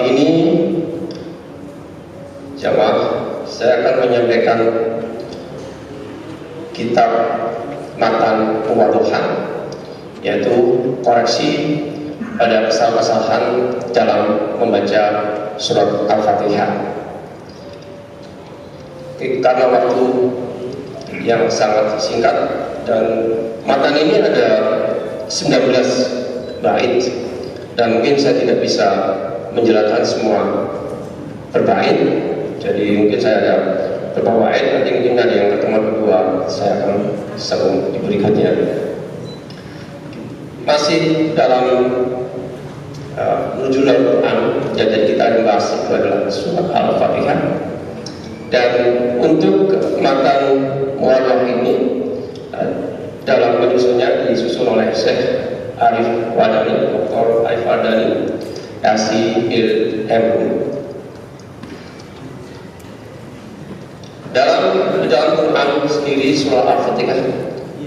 ini jamaah, saya akan menyampaikan kitab matan Muwaddohan, yaitu koreksi pada kesalahan dalam membaca surat Al-Fatihah. Karena waktu yang sangat singkat dan matan ini ada 19 bait dan mungkin saya tidak bisa menjelaskan semua berbait, jadi mungkin saya ada beberapa bait, nanti mungkin ada yang pertemuan kedua saya akan sambung di berikutnya. Masih dalam menuju Al-Quran, jadi kita membahas itu adalah surat Al-Fatihah. Dan untuk matan Muwaddohan ini dalam penyusunnya disusun oleh Syekh Arif Wadani, Dr. Arif Wadani, SIMU. Dalam Quran sendiri surah Al-Fatihah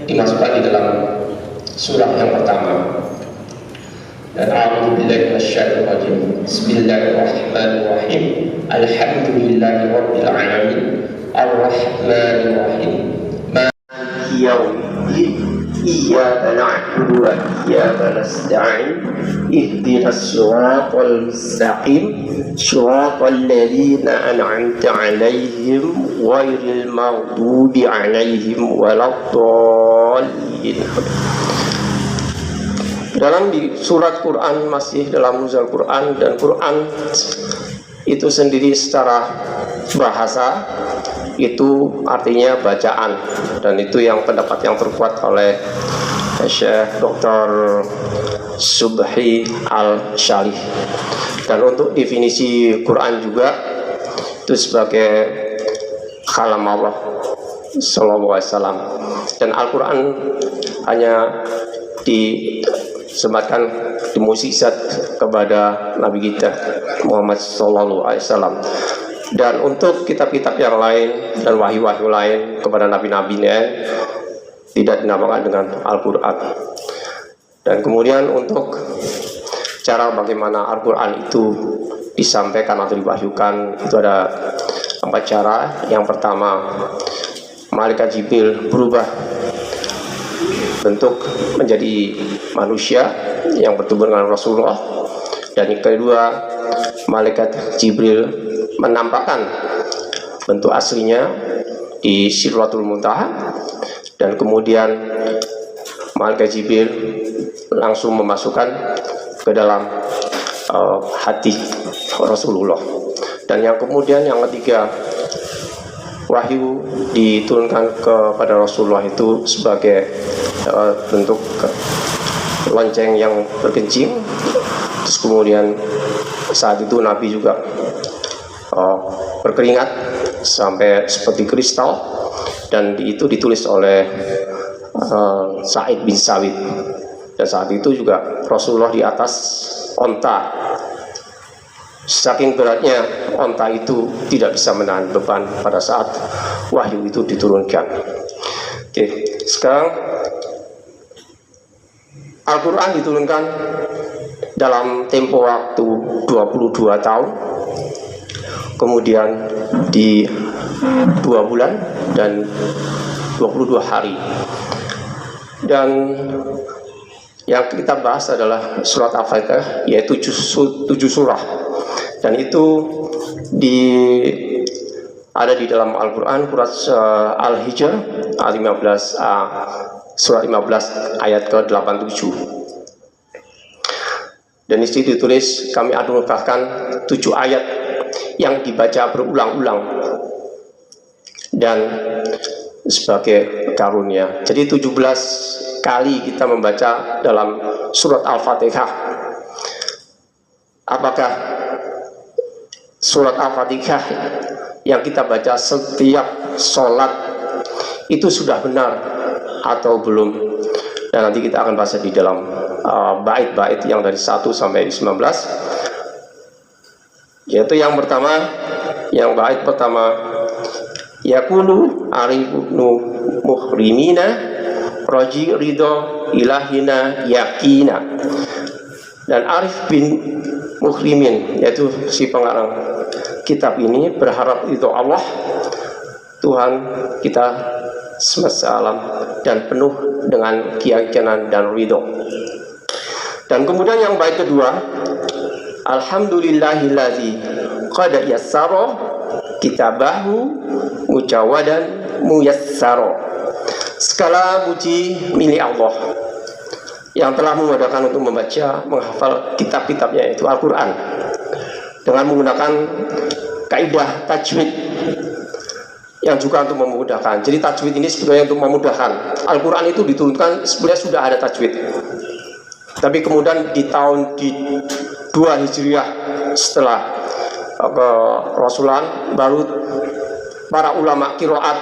dimasukkan di dalam surah yang pertama. Dan a'udzubillahi minasyaitonir rajim. Bismillahirrahmanirrahim. Alhamdulillahirabbil alamin. Arrahmanir rahim. Maliki yaumiddin. Iyyaka na'budu wa iyyaka nasta'in. Ihdinas siratal mustaqim. Siratal ladzina an'amta 'alaihim ghairil maghdubi 'alaihim waladdallin. Dalam di surat Quran, masih dalam nuzul Quran, dan Quran itu sendiri secara bahasa itu artinya bacaan, dan itu yang pendapat yang terkuat oleh Syekh Dr. Subhi Al-Shalih. Dan untuk definisi Quran juga itu sebagai kalam Allah sallallahu alaihi wasallam, dan Al-Quran hanya disematkan di mukjizat kepada Nabi kita Muhammad sallallahu alaihi wasallam. Dan untuk kitab-kitab yang lain dan wahyu-wahyu lain kepada nabi-nabinya tidak dinamakan dengan Al-Quran. Dan kemudian untuk cara bagaimana Al-Quran itu disampaikan atau diwahyukan, itu ada 4 cara. Yang pertama, malaikat Jibril berubah bentuk menjadi manusia yang bertemu dengan Rasulullah. Dan yang kedua, malaikat Jibril menampakkan bentuk aslinya di Sidratul Muntaha. Dan kemudian malaikat Jibril langsung memasukkan ke dalam hati Rasulullah. Dan yang kemudian yang ketiga, wahyu diturunkan kepada Rasulullah itu sebagai bentuk lonceng yang berkencing. Terus kemudian saat itu Nabi juga berkeringat sampai seperti kristal, dan itu ditulis oleh Sa'id bin Sawid. Dan saat itu juga Rasulullah di atas onta. Saking beratnya onta itu tidak bisa menahan beban pada saat wahyu itu diturunkan. Oke, sekarang Al-Quran diturunkan dalam tempo waktu 22 tahun, kemudian di 2 bulan dan 22 hari. Dan yang kita bahas adalah surat Al-Fatihah, yaitu 7 surah. Dan itu ada di dalam Al-Quran, surat Al-Hijr surat 15 ayat ke-87. Dan di situ ditulis, kami anugerahkan 7 ayat yang dibaca berulang-ulang dan sebagai karunia. Jadi 17 kali kita membaca dalam surat Al-Fatihah. Apakah surat Al-Fatihah yang kita baca setiap sholat itu sudah benar atau belum? Dan nanti kita akan bahas di dalam bait-bait yang dari 1 sampai 19. Yaitu yang pertama, yang bait pertama, yaqulu arifnu muhrimina raji ridho ilahina yakina. Dan Arif bin Muhrimin, yaitu si pengarang kitab ini, berharap itu Allah, Tuhan kita semesta alam, dan penuh dengan keyakinan dan ridho. Dan kemudian yang bait kedua, alhamdulillahillazi qad yassara kitabahu mujawadan muyassara. Segala puji milik Allah yang telah memudahkan untuk membaca, menghafal kitab-kitabnya, yaitu Al-Quran, dengan menggunakan kaidah tajwid yang juga untuk memudahkan. Jadi tajwid ini sebenarnya untuk memudahkan. Al-Quran itu diturunkan sebenarnya sudah ada tajwid, tapi kemudian di tahun 2 Hijriah setelah Rasulullah, baru para ulama qiraat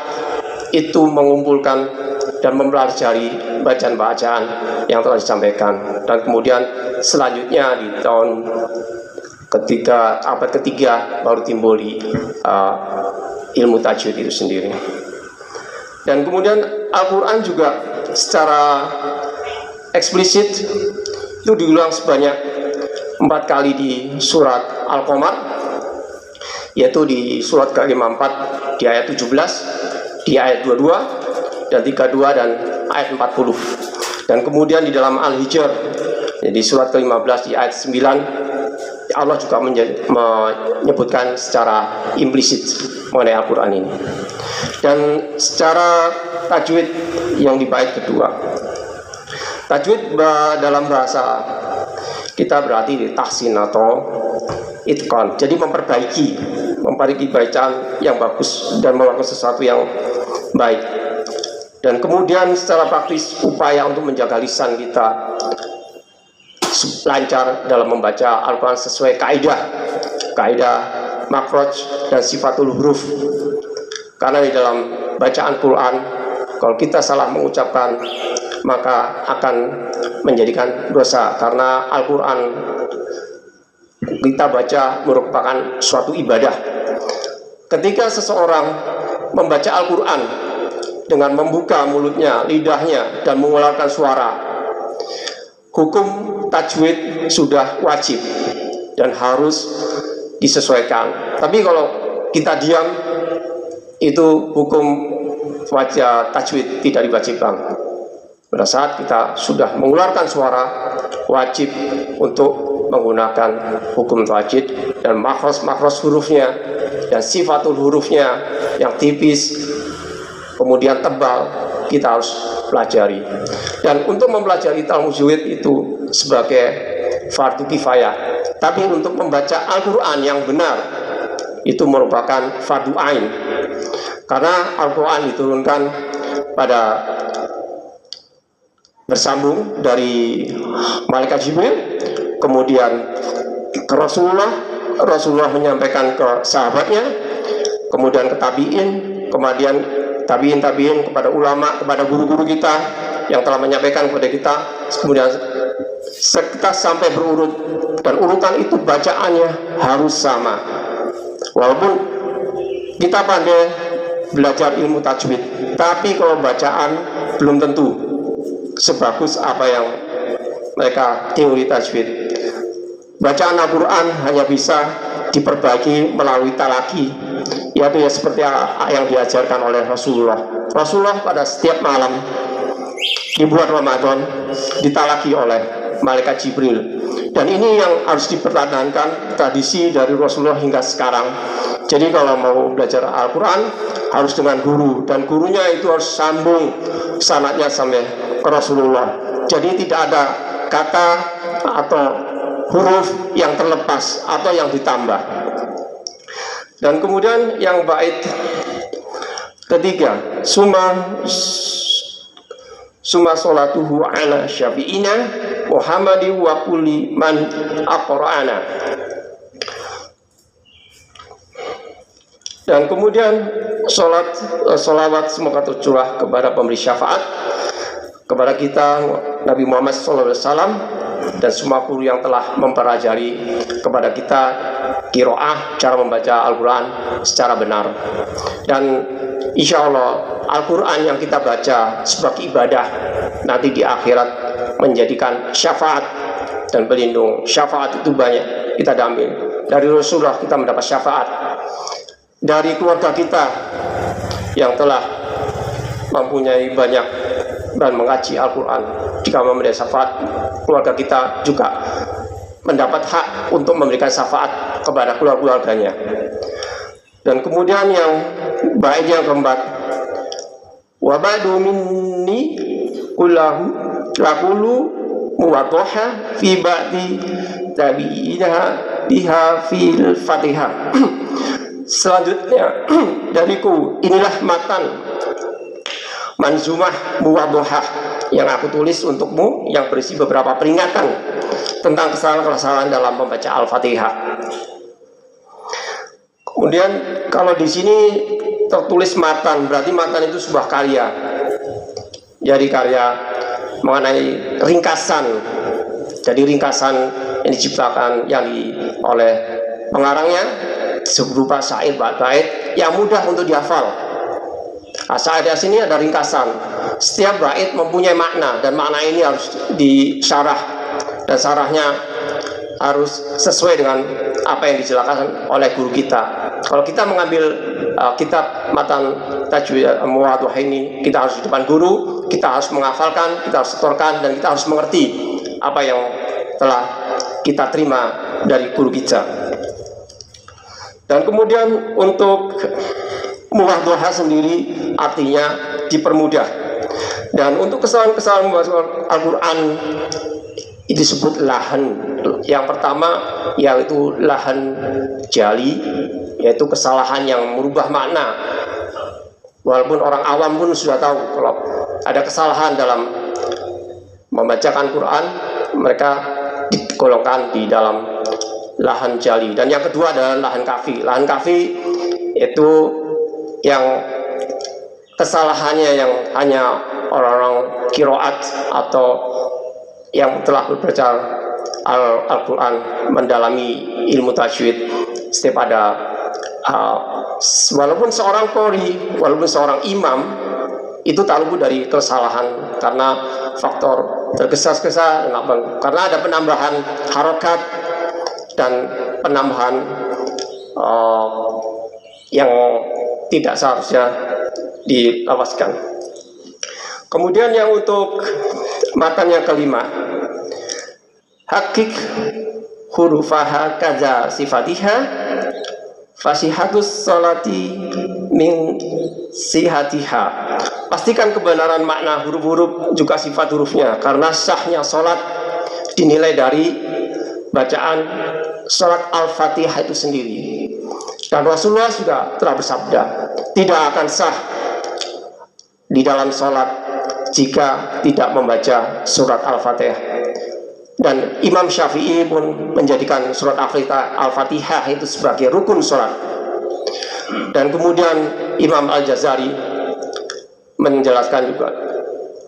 itu mengumpulkan dan mempelajari bacaan-bacaan yang telah disampaikan. Dan kemudian selanjutnya di tahun abad ketiga baru timbul di ilmu tajwid itu sendiri. Dan kemudian Al-Quran juga secara eksplisit itu diulang sebanyak 4 kali di surat Al-Qamar, yaitu di surat ke-54 di ayat 17, di ayat 22 dan 32 dan ayat 40. Dan kemudian di dalam Al-Hijr di surat ke-15 di ayat 9, Allah juga menyebutkan secara implisit mengenai Al-Quran ini. Dan secara tajwid yang di bait kedua, tajwid dalam bahasa kita berarti tahsin atau itqan, jadi memperbaiki bacaan yang bagus dan melakukan sesuatu yang baik. Dan kemudian secara praktis upaya untuk menjaga lisan kita lancar dalam membaca Al-Quran sesuai kaidah makhraj dan sifatul huruf. Karena di dalam bacaan Quran, kalau kita salah mengucapkan maka akan menjadikan dosa, karena Al-Quran kita baca merupakan suatu ibadah. Ketika seseorang membaca Al-Quran dengan membuka mulutnya, lidahnya, dan mengeluarkan suara, hukum tajwid sudah wajib dan harus disesuaikan. Tapi kalau kita diam, itu hukum wajah tajwid tidak diwajibkan. Pada saat kita sudah mengeluarkan suara, wajib untuk menggunakan hukum tajwid, dan makhraj hurufnya dan sifatul hurufnya yang tipis kemudian tebal kita harus pelajari. Dan untuk mempelajari tajwid itu sebagai fardu kifayah, tapi untuk membaca Al-Quran yang benar itu merupakan fardu ain, karena Al-Quran diturunkan pada bersambung dari malaikat Jibril, kemudian ke Rasulullah menyampaikan ke sahabatnya, kemudian ke tabi'in, kemudian tabi'in kepada ulama, kepada guru-guru kita yang telah menyampaikan kepada kita, kemudian kita sampai berurut, dan urutan itu bacaannya harus sama. Walaupun kita pandai belajar ilmu tajwid, tapi kalau bacaan belum tentu sebagus apa yang mereka teori tajwid. Bacaan Al-Quran hanya bisa diperbaiki melalui talaki, yaitu ya seperti yang diajarkan oleh Rasulullah pada setiap malam di bulan Ramadan ditalaki oleh malaikat Jibril. Dan ini yang harus dipertahankan tradisi dari Rasulullah hingga sekarang. Jadi kalau mau belajar Al-Quran harus dengan guru, dan gurunya itu harus sambung sanadnya sampai ke Rasulullah. Jadi tidak ada kata atau huruf yang terlepas atau yang ditambah. Dan kemudian yang bait ketiga, summa sholatuhu ala syafi'ina Muhammadi wa kulli man aqra'ana. Dan kemudian sholawat semoga tercurah kepada pemberi syafaat kepada kita Nabi Muhammad SAW dan semua guru yang telah mempelajari kepada kita qiraah, cara membaca Al-Quran secara benar. Dan insya Allah Al-Quran yang kita baca sebagai ibadah nanti di akhirat menjadikan syafaat dan pelindung. Syafaat itu banyak kita ambil. Dari Rasulullah kita mendapat syafaat. Dari keluarga kita yang telah mempunyai banyak dan mengaji Al-Quran, jika memberi syafaat, keluarga kita juga mendapat hak untuk memberikan syafaat kepada keluarganya. Dan kemudian yang baik yang keempat, wa ba'du minni kullahu laqulu muwaddaha fi ba'di tabi'inaha biha fil Fatihah. Selanjutnya dariku inilah matan manzumah muwaddaha yang aku tulis untukmu, yang berisi beberapa peringatan tentang kesalahan-kesalahan dalam membaca Al-Fatihah. Kemudian kalau di sini tertulis matan, berarti matan itu sebuah karya. Jadi karya mengenai ringkasan. Jadi ringkasan yang diciptakan oleh pengarangnya berupa syair bait yang mudah untuk dihafal. Syair di sini ada ringkasan. Setiap bait mempunyai makna, dan makna ini harus disyarah, dan syarahnya harus sesuai dengan apa yang dijelaskan oleh guru kita. Kalau kita mengambil kitab matan tajwid muwaddah ini, kita harus di depan guru, kita harus menghafalkan, kita harus setorkan, dan kita harus mengerti apa yang telah kita terima dari guru kita. Dan kemudian untuk muwaddah sendiri artinya dipermudah. Dan untuk kesalahan-kesalahan membaca Al-Quran disebut lahan. Yang pertama yaitu lahan jali, yaitu kesalahan yang merubah makna. Walaupun orang awam pun sudah tahu kalau ada kesalahan dalam membacakan Quran, mereka digolongkan di dalam lahan jali. Dan yang kedua adalah lahan kafi. Lahan kafi itu yang kesalahannya yang hanya orang-orang qiraat atau yang telah belajar Al-Quran, mendalami ilmu tajwid. Setiap ada walaupun seorang qori, walaupun seorang imam, itu tak luput dari kesalahan karena faktor tergesa-gesa, karena ada penambahan harokat dan penambahan yang tidak seharusnya dilawaskan. Kemudian yang untuk matan yang kelima, hakik hurufaha kaza sifatiha fasihatus salati min sihatiha. Pastikan kebenaran makna huruf-huruf juga sifat hurufnya, karena sahnya salat dinilai dari bacaan salat Al-Fatihah itu sendiri. Dan Rasulullah juga telah bersabda, tidak akan sah di dalam salat jika tidak membaca surat Al-Fatihah. Dan Imam Syafi'i pun menjadikan surat Al-Fatihah itu sebagai rukun salat. Dan kemudian Imam Al-Jazari menjelaskan juga,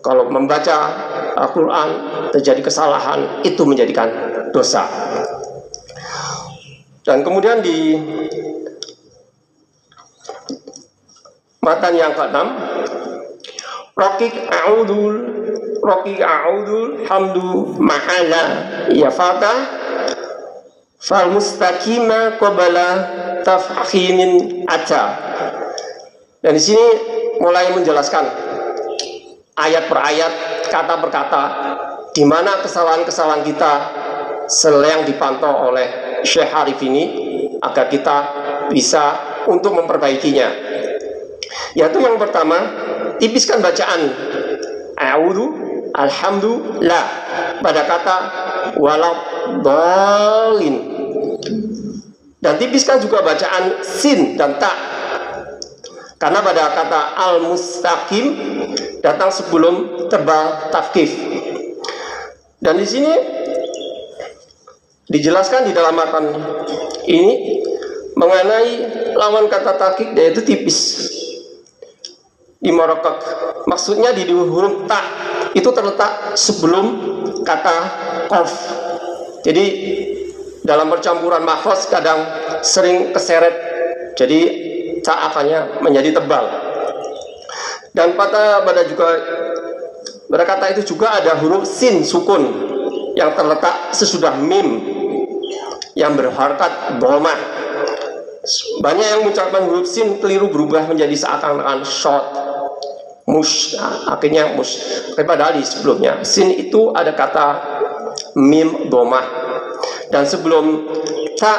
kalau membaca Al-Quran terjadi kesalahan, itu menjadikan dosa. Dan kemudian di matan yang ke-6, Rokik a'udul hamdu ma'ala ya fatah fal mustaqima qabala tafhimin aja. Dan di sini mulai menjelaskan ayat per ayat, kata per kata, di mana kesalahan-kesalahan kita yang dipantau oleh Syekh Arif ini, agar kita bisa untuk memperbaikinya. Yaitu yang pertama, tipiskan bacaan a'udhu, alhamdulillah pada kata waladhdallin, dan tipiskan juga bacaan sin dan ta, karena pada kata al-mustaqim datang sebelum tebal tafkif. Dan di sini dijelaskan di dalam matan ini mengenai lawan kata takik, yaitu tipis di morokok. Maksudnya di huruf ta itu terletak sebelum kata qaf. Jadi dalam percampuran mahfaz kadang sering keseret, jadi ta akannya menjadi tebal. Dan pada juga pada kata itu juga ada huruf sin sukun. yang terletak sesudah mim yang berharakat dhammah. Banyak yang mengucapkan huruf sin keliru berubah menjadi seakan-akan short, mush, akhirnya mush. Padahal di sebelumnya sin itu ada kata mim dhammah, dan sebelum ta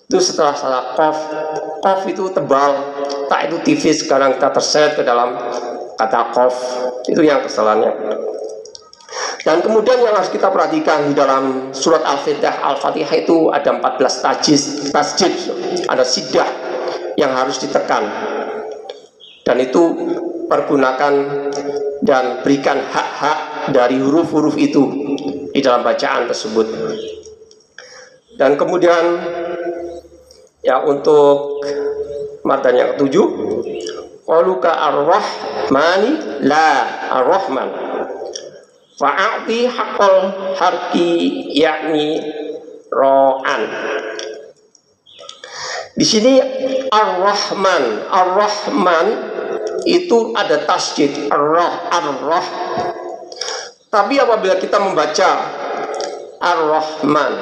itu setelah salah qaf itu tebal, ta itu tipis. Sekarang kita terseret ke dalam kata qaf, itu yang kesalahannya. Dan kemudian yang harus kita perhatikan di dalam surat Al-Fatihah itu ada 14 tasjid, ada siddah yang harus ditekan. Dan itu pergunakan dan berikan hak-hak dari huruf-huruf itu di dalam bacaan tersebut. Dan kemudian ya untuk matan yang ketujuh, qaluka ar-rahmani la ar-rahman fa'ati haqqal harki yakni ro'an. Di sini ar-rahman itu ada tasjid ar-rah. Tapi apabila kita membaca ar-rahman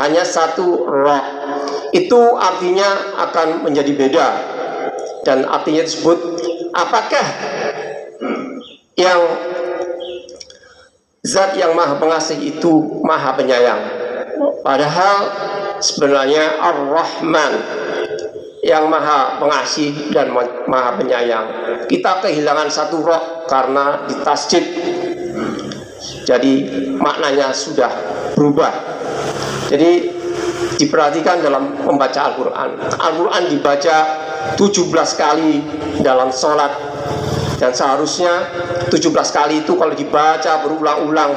hanya satu ra, itu artinya akan menjadi beda. Dan artinya disebut, apakah yang zat yang maha pengasih itu maha penyayang? Padahal sebenarnya ar-rahman yang maha pengasih dan maha penyayang. Kita kehilangan satu roh karena ditasjid, jadi maknanya sudah berubah. Jadi diperhatikan dalam membaca Al-Quran. Al-Quran dibaca 17 kali dalam sholat, dan seharusnya 17 kali itu kalau dibaca berulang-ulang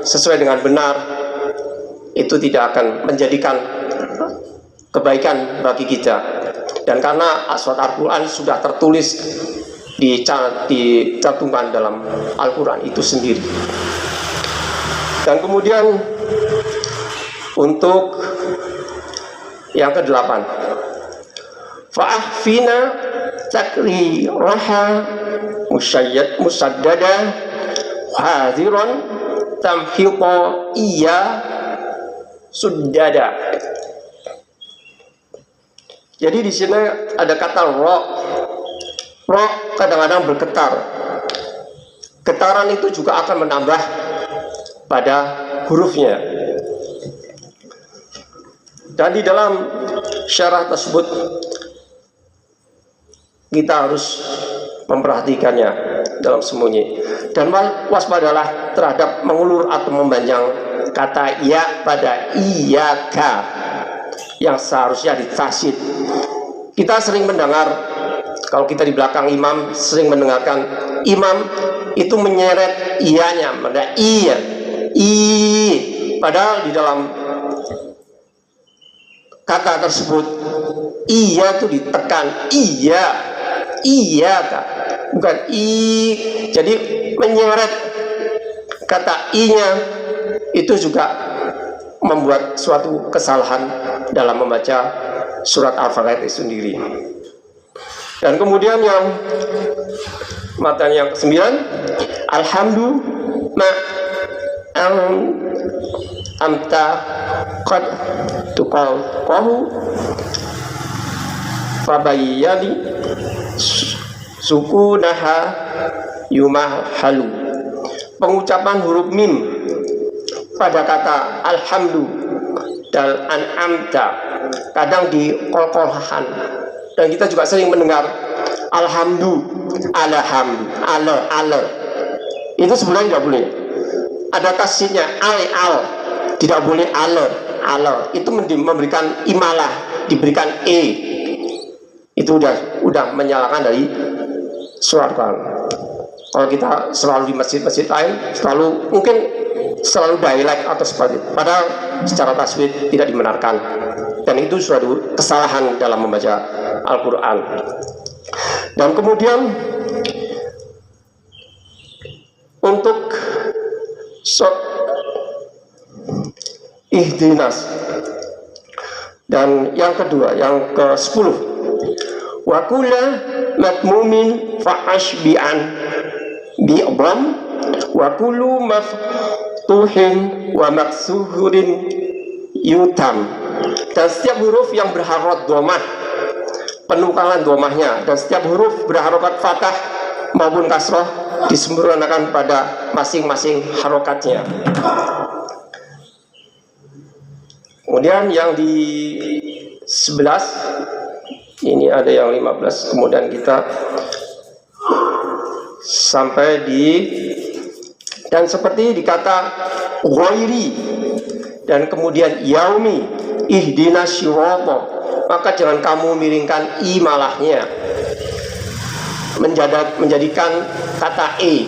sesuai dengan benar, itu tidak akan menjadikan kebaikan bagi kita. Dan karena surat Al-Quran sudah tertulis dicantumkan dalam Al-Quran itu sendiri. Dan kemudian untuk yang ke-8, fa'ahfina takri raha musaddada hadiran tamhiqa iya suddada. Jadi di sini ada kata ro kadang-kadang bergetar. Getaran itu juga akan menambah pada hurufnya. Dan di dalam syarah tersebut kita harus memperhatikannya dalam sembunyi. Dan waspadalah terhadap mengulur atau memanjang kata ya pada iyaka yang seharusnya ditasjid. Kita sering mendengar, kalau kita di belakang imam sering mendengarkan imam itu menyeret iyanya pada iya, padahal di dalam kata tersebut iya itu ditekan iya kak, bukan i. Jadi menyeret kata i-nya itu juga membuat suatu kesalahan dalam membaca surat Al-Fatihah itu sendiri. Dan kemudian yang matan yang ke-9, alhamdulillah amta qad tuqahu fabayyani sukunaha yumahalu. Pengucapan huruf mim pada kata alhamdulillah dan an'amta kadang dikolkolhan, dan kita juga sering mendengar alhamdulillah, ala itu sebenarnya tidak boleh. Ada tasydidnya al, tidak boleh ala itu memberikan imalah, diberikan itu udah menyalakan dari surat Quran. Kalau kita selalu di masjid-masjid lain selalu dialek atau seperti itu, padahal secara tajwid tidak dibenarkan, dan itu suatu kesalahan dalam membaca Al-Quran. Dan kemudian untuk ihdinas, dan yang kedua, yang ke-10, wa kulla matmumin fa'ashbi'an bi'dham Wa kullu maftuhin wa maksuhurin yutam. Dan setiap huruf yang berharokat domah, penukalan domahnya, dan setiap huruf berharokat fathah maupun kasroh disempurnakan pada masing-masing harokatnya. Kemudian yang di 11, ini ada yang 15, kemudian kita sampai di, dan seperti di kata ghairi dan kemudian yaumi ihdinas syirata, maka jangan kamu miringkan i malahnya, menjadikan kata ih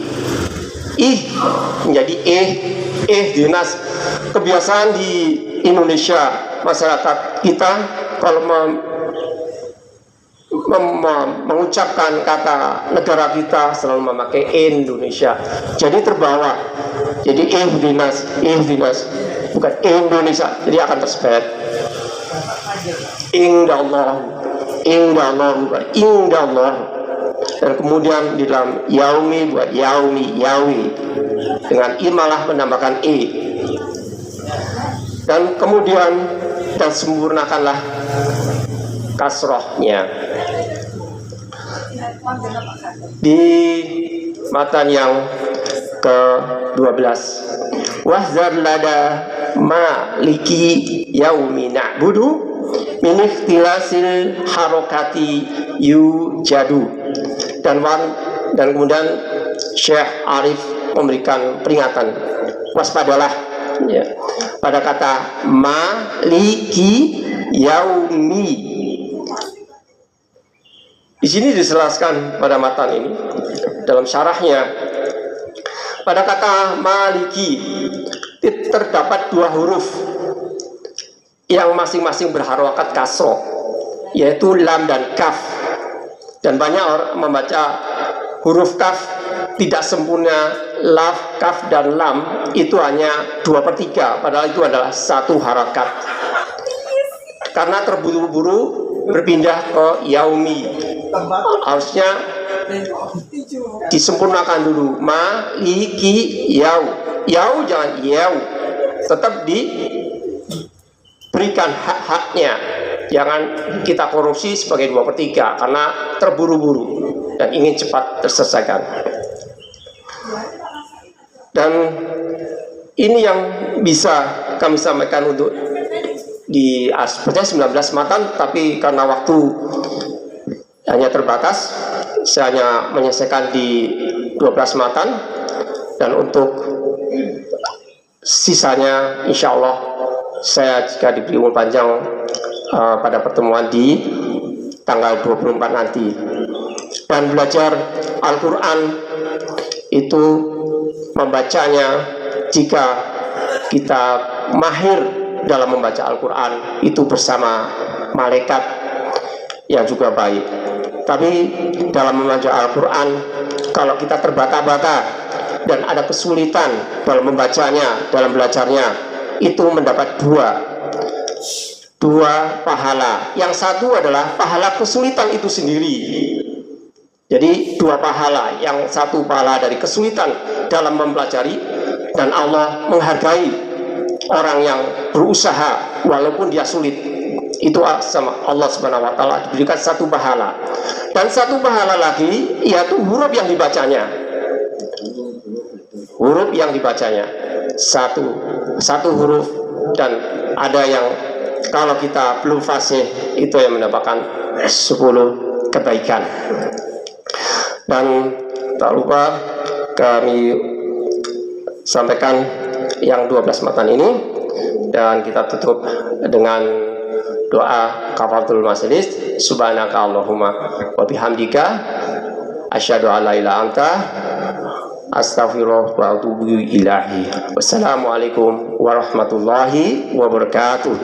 menjadi dinas. Kebiasaan di Indonesia, masyarakat kita kalau mengucapkan kata negara kita selalu memakai Indonesia, jadi terbawa, jadi dinas bukan Indonesia, jadi akan tersebut indallah bukan indallah. Dan kemudian di dalam yaumi buat yaumi dengan imalah menambahkan dan kemudian dan sempurnakanlah kasrohnya. Di matan yang ke-12, wahzar lada maliki yaumi na'budu min ikhtilasil harokati yujadu. Dan kemudian Syekh Arif memberikan peringatan, waspadalah ya, pada kata maliki yaumi. Di sini dijelaskan pada matan ini dalam syarahnya, pada kata maliki terdapat dua huruf yang masing-masing berharokat kasroh, yaitu lam dan kaf. Dan banyak orang membaca huruf kaf tidak sempurna, laf, kaf, dan lam itu hanya 2/3, padahal itu adalah satu harakat. Karena terburu-buru berpindah ke yaumi, harusnya disempurnakan dulu. Maliki yau jangan yau, tetap diberikan hak-haknya. Jangan kita korupsi sebagai 2/3 karena terburu-buru dan ingin cepat terselesaikan. Dan ini yang bisa kami sampaikan untuk di sebenarnya 19 matan, tapi karena waktu hanya terbatas, saya hanya menyelesaikan di 12 matan. Dan untuk sisanya insya Allah saya jika diberi umur panjang pada pertemuan di tanggal 24 nanti. Dan belajar Al-Quran itu membacanya, jika kita mahir dalam membaca Al-Quran itu bersama malaikat yang juga baik. Tapi dalam membaca Al-Quran, kalau kita terbata-bata dan ada kesulitan dalam membacanya, dalam belajarnya, itu mendapat dua pahala. Yang satu adalah pahala kesulitan itu sendiri. Jadi dua pahala, yang satu pahala dari kesulitan dalam mempelajari, dan Allah menghargai orang yang berusaha walaupun dia sulit. Itu sama Allah Subhanahu wa taala diberikan satu pahala. Dan satu pahala lagi yaitu huruf yang dibacanya. Huruf yang dibacanya. Satu huruf, dan ada yang kalau kita belum fasih itu yang mendapatkan 10 kebaikan. Dan tak lupa kami sampaikan yang 12 matan ini, dan kita tutup dengan doa kafaratul majelis. Subhanaka Allahumma wa bihamdika asyhadu an la ilaha anta astaghfiruka wa atubu ilaihi. Wassalamualaikum warahmatullahi wabarakatuh.